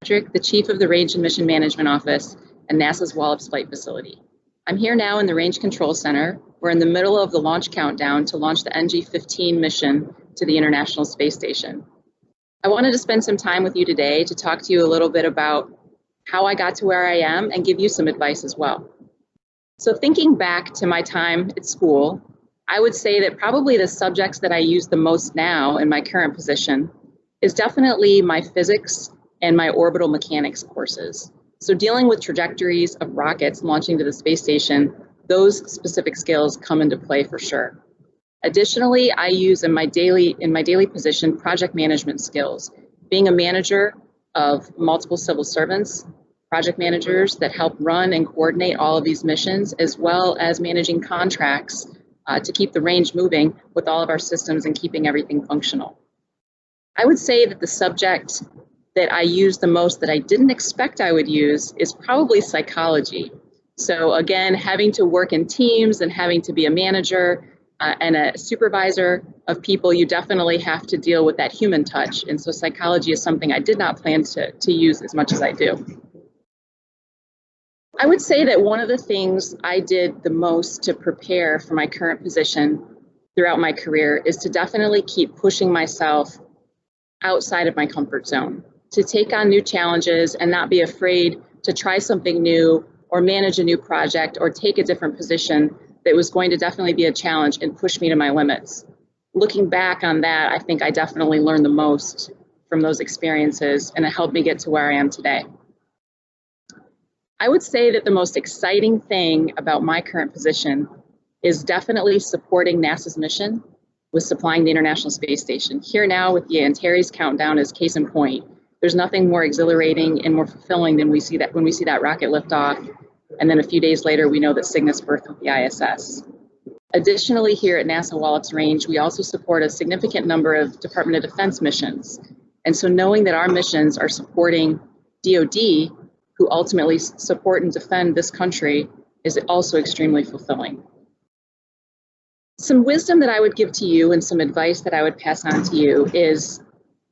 Fitzpatrick, the Chief of the Range and Mission Management Office at NASA's Wallops Flight Facility. I'm here now in the Range Control Center. We're in the middle of the launch countdown to launch the NG-15 mission to the International Space Station. I wanted to spend some time with you today to talk to you a little bit about how I got to where I am and give you some advice as well. So thinking back to my time at school, I would say that probably the subjects that I use the most now in my current position is definitely my physics and my orbital mechanics courses. So dealing with trajectories of rockets launching to the space station, those specific skills come into play for sure. Additionally, I use in my daily position project management skills, being a manager of multiple civil servants, project managers that help run and coordinate all of these missions, as well as managing contracts to keep the range moving with all of our systems and keeping everything functional. I would say that the subject that I use the most that I didn't expect I would use is probably psychology. So again, having to work in teams and having to be a manager and a supervisor of people, you definitely have to deal with that human touch. And so psychology is something I did not plan to use as much as I do. I would say that one of the things I did the most to prepare for my current position throughout my career is to definitely keep pushing myself outside of my comfort zone, to take on new challenges and not be afraid to try something new or manage a new project or take a different position that was going to definitely be a challenge and push me to my limits. Looking back on that, I think I definitely learned the most from those experiences, and it helped me get to where I am today. I would say that the most exciting thing about my current position is definitely supporting NASA's mission with supplying the International Space Station. Here now with the Antares countdown as case in point. There's nothing more exhilarating and more fulfilling than when we see that rocket lift off, and then a few days later we know that Cygnus berthed with the ISS. Additionally, here at NASA Wallops Range, we also support a significant number of Department of Defense missions. And so knowing that our missions are supporting DoD, who ultimately support and defend this country, is also extremely fulfilling. Some wisdom that I would give to you and some advice that I would pass on to you is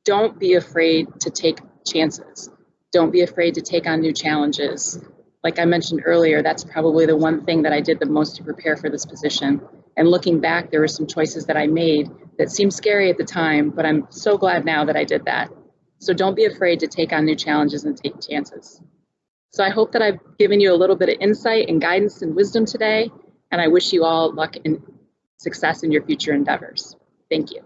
don't be afraid to take chances. Don't be afraid to take on new challenges. Like I mentioned earlier, that's probably the one thing that I did the most to prepare for this position. And looking back, there were some choices that I made that seemed scary at the time, but I'm so glad now that I did that. So don't be afraid to take on new challenges and take chances. So I hope that I've given you a little bit of insight and guidance and wisdom today, and I wish you all luck and success in your future endeavors. Thank you.